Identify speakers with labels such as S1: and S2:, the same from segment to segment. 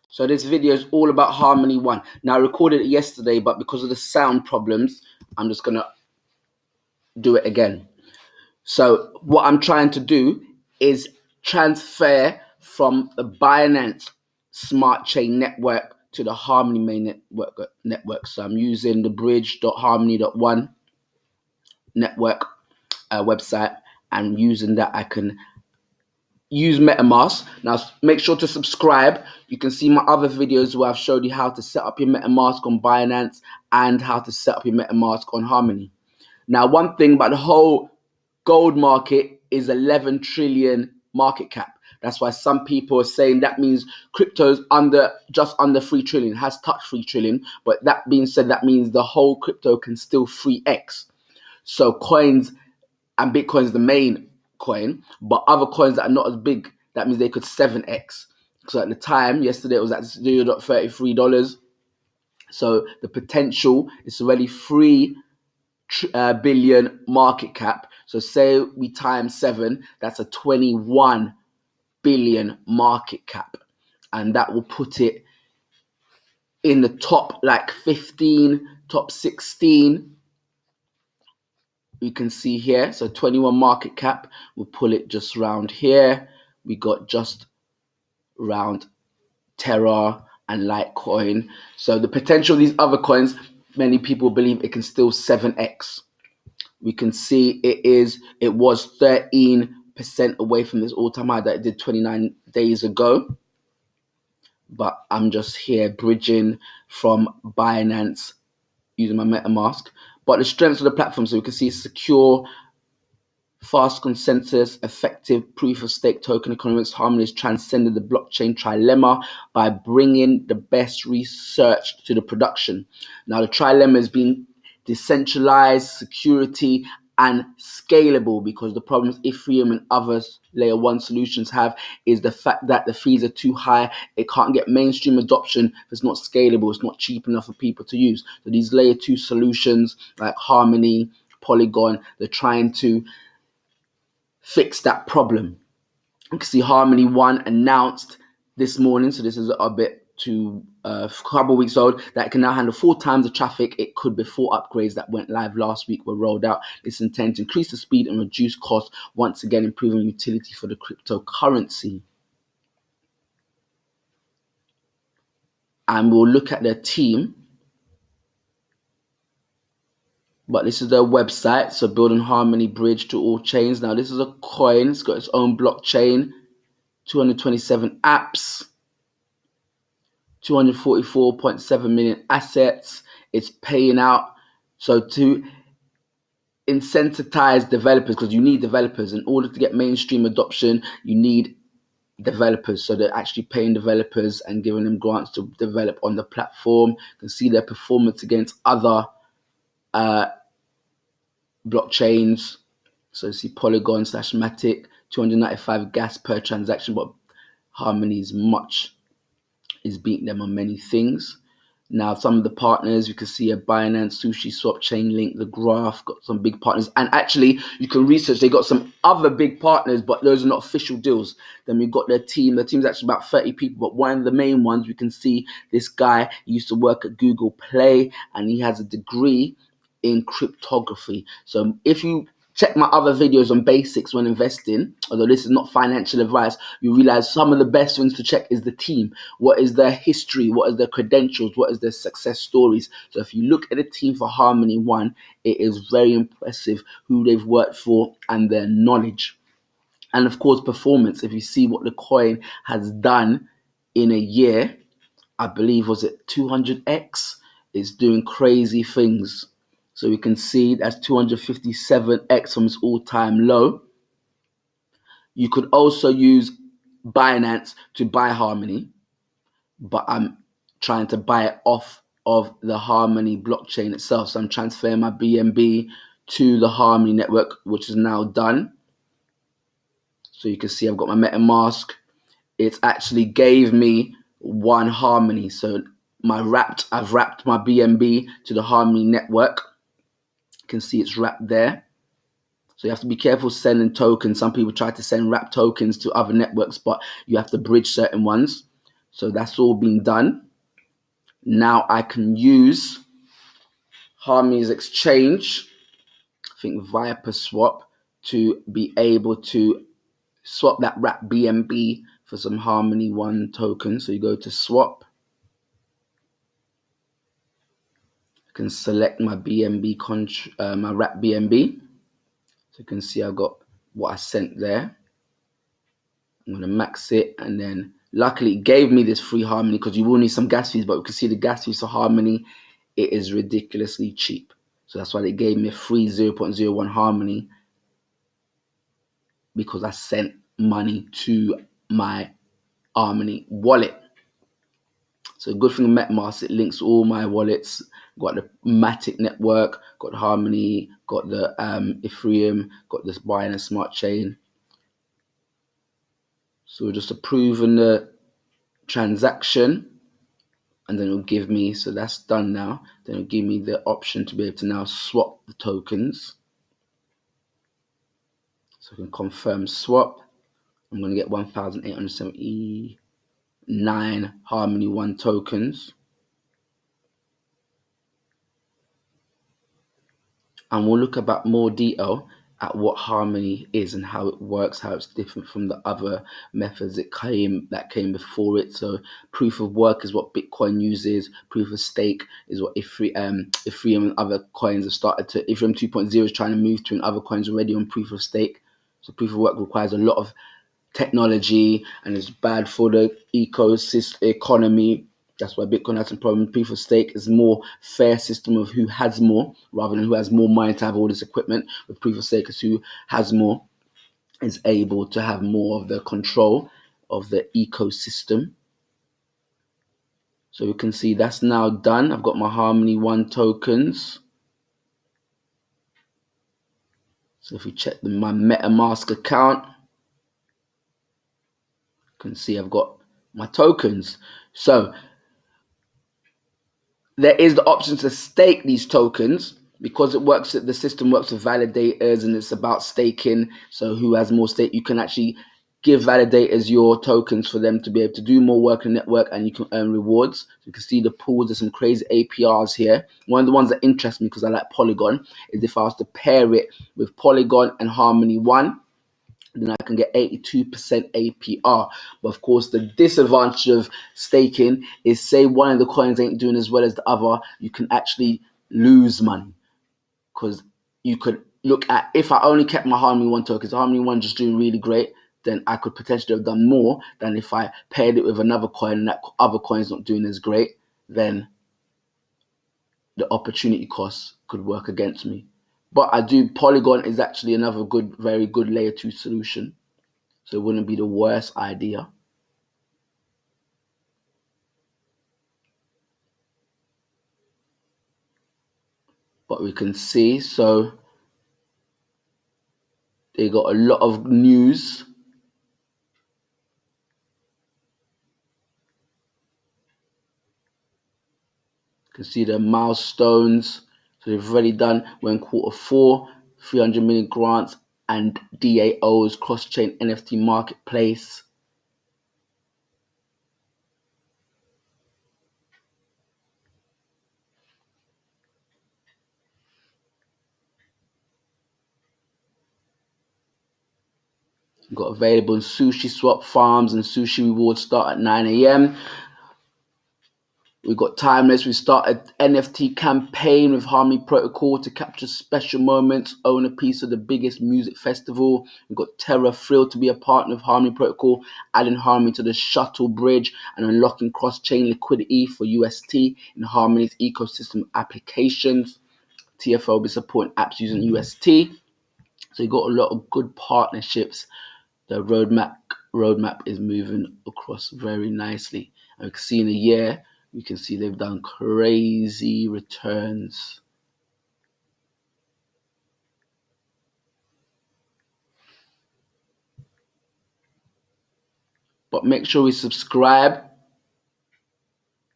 S1: So this video is all about Harmony 1. Now I recorded it yesterday, but because of the sound problems, I'm just gonna do it again. So what I'm trying to do is transfer from the Binance Smart Chain network to the Harmony main network. So I'm using the bridge.harmony.1 network website, and using that I can use MetaMask. Now make sure to subscribe. You can see my other videos where I've showed you how to set up your MetaMask on Binance and how to set up your MetaMask on Harmony. Now one thing about the whole gold market is 11 trillion market cap. That's why some people are saying that means crypto's just under 3 trillion, has touched 3 trillion. But that being said, that means the whole crypto can still 3x. So coins, and Bitcoin is the main coin, but other coins that are not as big, that means they could 7x. So at the time, yesterday, it was at $0.33. So the potential is already 3 billion market cap. So say we times 7, that's a 21 billion market cap. And that will put it in the top like 15, top 16. You can see here, so 21 market cap. We'll pull it just round here. We got just round Terra and Litecoin. So the potential of these other coins, many people believe it can still 7x. We can see it was 13% away from this all-time high that it did 29 days ago. But I'm just here bridging from Binance using my MetaMask. But the strengths of the platform, so we can see secure, fast consensus, effective proof-of-stake token economics. Harmony has transcended the blockchain trilemma by bringing the best research to the production. Now, the trilemma has been decentralized, security, and scalable, because the problems Ethereum and other layer 1 solutions have is the fact that the fees are too high. It can't get mainstream adoption if it's not scalable. It's not cheap enough for people to use. So these layer 2 solutions like Harmony, Polygon, they're trying to fix that problem. You can see Harmony 1 announced this morning, so this is a bit to a couple of weeks old, that it can now handle 4 times the traffic it could before upgrades that went live last week were rolled out. It's intended to increase the speed and reduce costs, once again improving utility for the cryptocurrency. And we'll look at their team. But this is their website, so building Harmony bridge to all chains. Now this is a coin, it's got its own blockchain, 227 apps, 244.7 million assets. It's paying out. So to incentivize developers, because you need developers in order to get mainstream adoption, you need developers. So they're actually paying developers and giving them grants to develop on the platform. You can see their performance against other blockchains. So you see Polygon / Matic, 295 gas per transaction, but Harmony is beating them on many things. Now, some of the partners, you can see a Binance, SushiSwap, Chainlink, The Graph, got some big partners. And actually, you can research, they got some other big partners, but those are not official deals. Then we've got their team. Their team's actually about 30 people, but one of the main ones, we can see this guy, he used to work at Google Play, and he has a degree in cryptography. So if you check my other videos on basics when investing, although this is not financial advice, you realize some of the best things to check is the team. What is their history? What is their credentials? What is their success stories? So if you look at the team for Harmony 1, it is very impressive who they've worked for and their knowledge. And of course, performance. If you see what the coin has done in a year, I believe, was it 200x? It's doing crazy things. So we can see that's 257x from its all-time low. You could also use Binance to buy Harmony, but I'm trying to buy it off of the Harmony blockchain itself. So I'm transferring my BNB to the Harmony network, which is now done. So you can see I've got my MetaMask. It actually gave me 1 Harmony. So I've wrapped my BNB to the Harmony network. You can see it's wrapped there. So you have to be careful sending tokens. Some people try to send wrapped tokens to other networks, but you have to bridge certain ones. So that's all been done. Now I can use Harmony's exchange, I think Viperswap, to be able to swap that wrap BNB for some Harmony 1 token. So you go to swap. I can select my BNB, my wrap BNB. So you can see I've got what I sent there. I'm going to max it, and then luckily it gave me this free Harmony, because you will need some gas fees, but you can see the gas fees for Harmony, it is ridiculously cheap. So that's why they gave me a free 0.01 Harmony, because I sent money to my Harmony wallet. So good thing with MetaMask, it links all my wallets. Got the Matic network, got Harmony, got the Ethereum, got this Binance Smart Chain. So we're just approving the transaction, and then it'll give me, so that's done now. Then it'll give me the option to be able to now swap the tokens. So I can confirm swap. I'm going to get 1,879 Harmony 1 tokens. And we'll look about more detail at what Harmony is and how it works, how it's different from the other methods that came before it. So proof of work is what Bitcoin uses. Proof of stake is what Ethereum and other coins have started to. Ethereum 2.0 is trying to move to, and other coins already on proof of stake. So proof of work requires a lot of technology and is bad for the ecosystem economy. That's why Bitcoin has some problem. Proof of stake is more fair system of who has more, rather than who has more money to have all this equipment. With proof of stake is who has more is able to have more of the control of the ecosystem. So we can see that's now done. I've got my Harmony 1 tokens. So if we check my MetaMask account, you can see I've got my tokens. So there is the option to stake these tokens, because it works. The system works with validators, and it's about staking. So who has more stake? You can actually give validators your tokens for them to be able to do more work in the network, and you can earn rewards. So you can see the pools. There's some crazy APRs here. One of the ones that interest me, because I like Polygon, is if I was to pair it with Polygon and Harmony 1, then I can get 82% APR. But of course, the disadvantage of staking is, say one of the coins ain't doing as well as the other, you can actually lose money. Because you could look at, if I only kept my Harmony 1 tokens, Harmony 1 just doing really great, then I could potentially have done more than if I paired it with another coin and that other coin's not doing as great. Then the opportunity cost could work against me. But Polygon is actually another very good layer 2 solution. So it wouldn't be the worst idea. But we can see, so they got a lot of news. You can see the milestones. So they've already done, we're in Q4, 300 million grants and DAOs, cross-chain NFT marketplace. Got available in Sushi Swap farms, and Sushi rewards start at 9 a.m. We've got Timeless. We started NFT campaign with Harmony Protocol to capture special moments, own a piece of the biggest music festival. We've got Terra, thrilled to be a partner of Harmony Protocol, adding Harmony to the shuttle bridge and unlocking cross-chain liquidity for UST in Harmony's ecosystem applications. TFO will be supporting apps using UST. So you got a lot of good partnerships. The roadmap is moving across very nicely. And we can see in a year, we can see they've done crazy returns. But make sure we subscribe,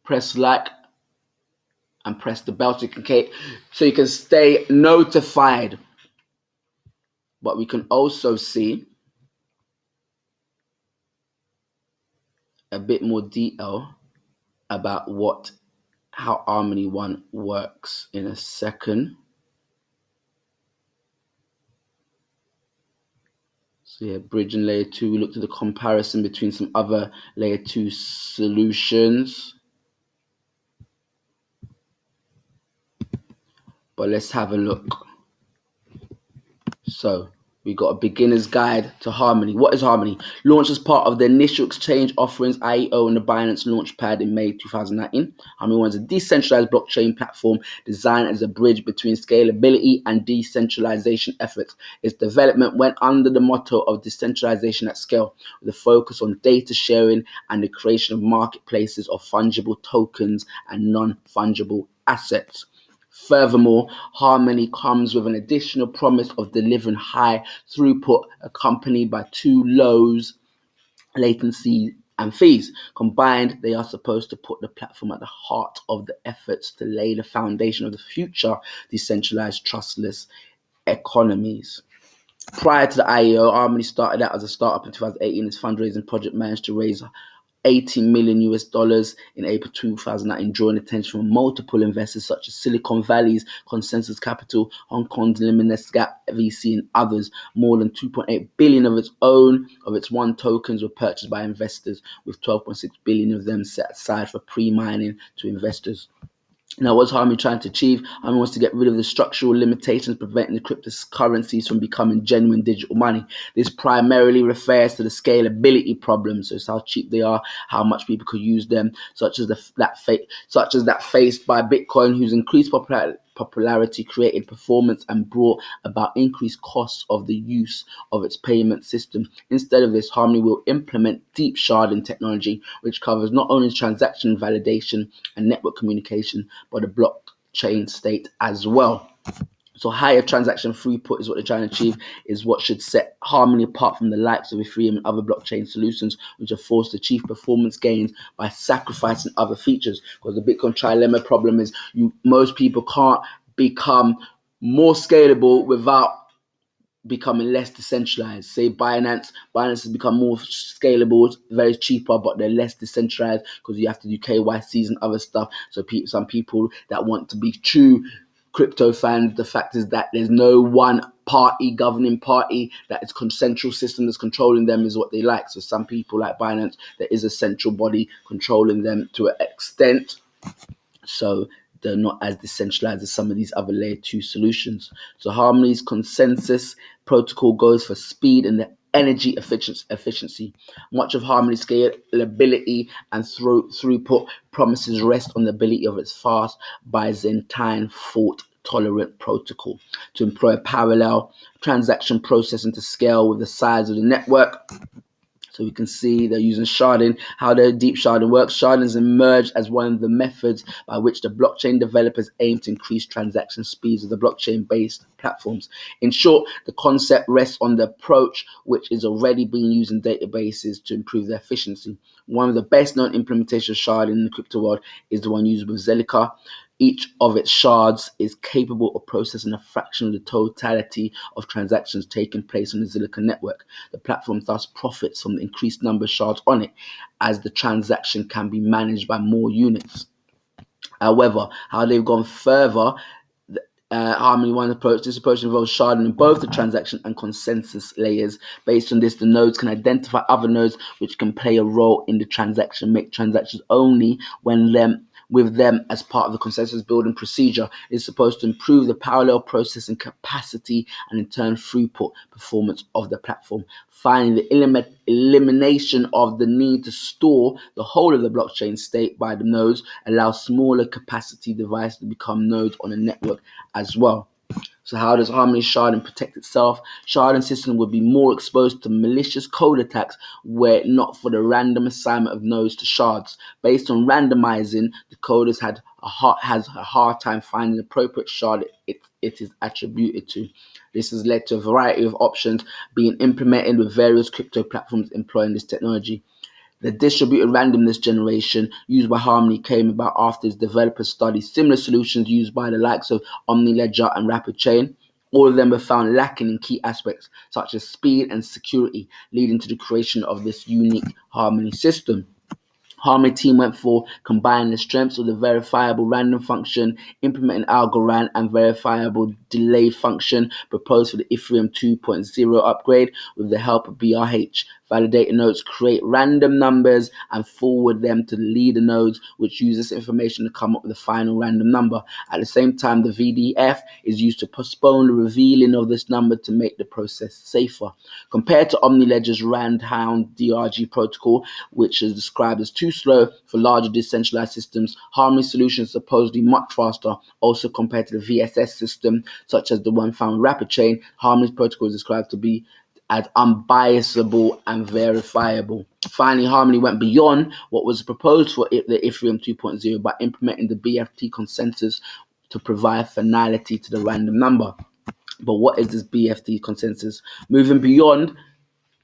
S1: press like, and press the bell so you can stay notified. But we can also see a bit more detail about how Harmony 1 works in a second. So yeah, bridge and layer 2, we looked at the comparison between some other layer 2 solutions. But let's have a look. So we got a beginner's guide to Harmony. What is Harmony? Launched as part of the initial exchange offerings IEO and the Binance Launchpad in May 2019. Harmony One is a decentralized blockchain platform designed as a bridge between scalability and decentralization efforts. Its development went under the motto of decentralization at scale, with a focus on data sharing and the creation of marketplaces of fungible tokens and non-fungible assets. Furthermore, Harmony comes with an additional promise of delivering high throughput accompanied by two lows latency and fees. Combined, they are supposed to put the platform at the heart of the efforts to lay the foundation of the future decentralized trustless economies. Prior to the IEO, Harmony started out as a startup in 2018. Its fundraising project managed to raise 80 million US dollars in April 2019, drawing attention from multiple investors such as Silicon Valley's Consensus Capital, Hong Kong's Luminous Gap VC, and others. More than 2.8 billion of its one tokens were purchased by investors, with 12.6 billion of them set aside for pre-mining to investors. Now, what's Harmony trying to achieve? Harmony wants to get rid of the structural limitations preventing the cryptocurrencies from becoming genuine digital money. This primarily refers to the scalability problem, so it's how cheap they are, how much people could use them, such as that faced by Bitcoin, whose increased popularity created performance and brought about increased costs of the use of its payment system. Instead of this, Harmony will implement deep sharding technology, which covers not only transaction validation and network communication, but a blockchain state as well. So higher transaction throughput is what they're trying to achieve, is what should set Harmony apart from the likes of Ethereum and other blockchain solutions, which are forced to achieve performance gains by sacrificing other features. Because the Bitcoin trilemma problem is most people can't become more scalable without becoming less decentralized. Say Binance has become more scalable, very cheaper, but they're less decentralized because you have to do KYCs and other stuff. So some people that want to be true crypto fans, the fact is that there's no one governing party, that it's a central system that's controlling them is what they like. So some people like Binance, there is a central body controlling them to an extent. So they're not as decentralized as some of these other layer 2 solutions. So Harmony's consensus protocol goes for speed and the energy efficiency. Much of Harmony's scalability and throughput promises rest on the ability of its fast Byzantine fault-tolerant protocol to employ parallel transaction processing to scale with the size of the network. So we can see they're using sharding. How the deep sharding works. Sharding has emerged as one of the methods by which the blockchain developers aim to increase transaction speeds of the blockchain-based platforms. In short, the concept rests on the approach which is already being used in databases to improve their efficiency. One of the best-known implementations of sharding in the crypto world is the one used with Zilliqa. Each of its shards is capable of processing a fraction of the totality of transactions taking place on the Zilliqa network. The platform thus profits from the increased number of shards on it, as the transaction can be managed by more units. However, how they've gone further, Harmony One approach. This approach involves sharding in both the transaction and consensus layers. Based on this, the nodes can identify other nodes which can play a role in the transaction, make transactions only with them as part of the consensus building procedure. Is supposed to improve the parallel processing capacity and in turn throughput performance of the platform. Finally, the elimination of the need to store the whole of the blockchain state by the nodes allows smaller capacity devices to become nodes on a network as well. So how does Harmony sharding protect itself? Sharding system would be more exposed to malicious code attacks were it not for the random assignment of nodes to shards. Based on randomizing, the coders has a hard time finding the appropriate shard it is attributed to. This has led to a variety of options being implemented with various crypto platforms employing this technology. The distributed randomness generation used by Harmony came about after its developers studied similar solutions used by the likes of OmniLedger and RapidChain. All of them were found lacking in key aspects such as speed and security, leading to the creation of this unique Harmony system. Harmony team went for combining the strengths of the verifiable random function, implementing Algorand and verifiable delay function proposed for the Ethereum 2.0 upgrade with the help of BRH. Validator nodes create random numbers and forward them to the leader nodes, which use this information to come up with a final random number. At the same time, the VDF is used to postpone the revealing of this number to make the process safer. Compared to OmniLedger's Randhound DRG protocol, which is described as too slow for larger decentralized systems, Harmony solution is supposedly much faster. Also compared to the VSS system, such as the one found in Rapid Chain, Harmony's protocol is described to be as unbiasable and verifiable. Finally, Harmony went beyond what was proposed for the Ethereum 2.0 by implementing the BFT consensus to provide finality to the random number. But what is this BFT consensus? Moving beyond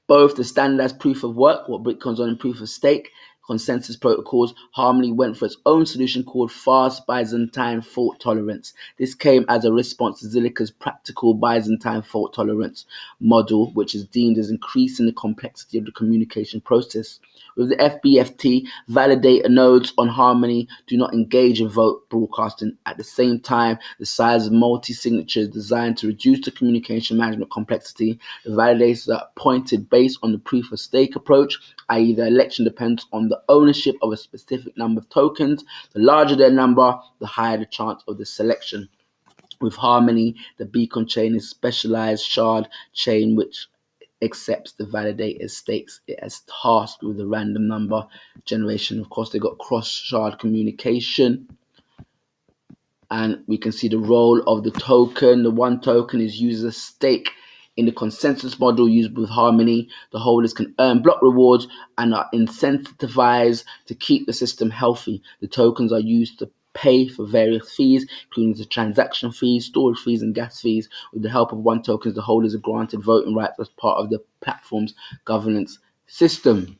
S1: both the standardized proof of work, what Bitcoin's on, and proof of stake consensus protocols, Harmony went for its own solution called fast Byzantine fault tolerance. This came as a response to Zilliqa's practical Byzantine fault tolerance model, which is deemed as increasing the complexity of the communication process. With the FBFT, validator nodes on Harmony do not engage in vote broadcasting. At the same time, the size of multi-signatures designed to reduce the communication management complexity. The validators are appointed based on the proof of stake approach, i.e. the election depends on the ownership of a specific number of tokens. The larger their number, the higher the chance of the selection. With Harmony, the beacon chain is specialized shard chain which accepts the validator's stakes. It has tasked with the random number generation. Of course, they got cross-shard communication. And we can see the role of the token. The one token is used as a stake in the consensus model used with Harmony. The holders can earn block rewards and are incentivized to keep the system healthy. The tokens are used to pay for various fees, including the transaction fees, storage fees, and gas fees. With the help of one token, the holders are granted voting rights as part of the platform's governance system.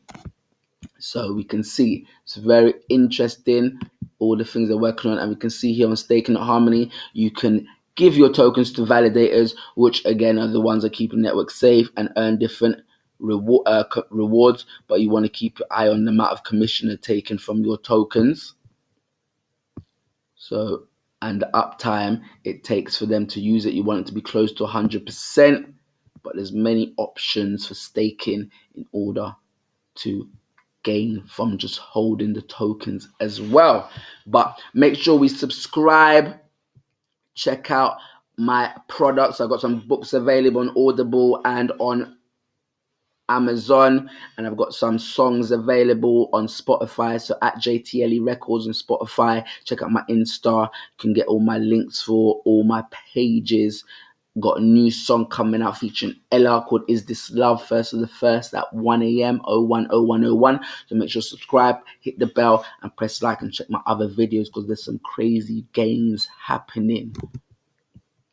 S1: So we can see it's very interesting, all the things they're working on. And we can see here on staking at Harmony, you can give your tokens to validators, which again are the ones that keep the network safe and earn different rewards. But you want to keep your eye on the amount of commission they're taking from your tokens. So, and the uptime it takes for them to use it, you want it to be close to 100%. But there's many options for staking in order to gain from just holding the tokens as well. But make sure we subscribe, check out my products. I've got some books available on Audible and on Amazon, and I've got some songs available on Spotify. So at JTLE Records on Spotify, check out my Insta. You can get all my links for all my pages. Got a new song coming out featuring Ella called Is This Love, first of the first at 1 a.m. 010101. So make sure to subscribe, hit the bell, and press like, and check my other videos because there's some crazy games happening.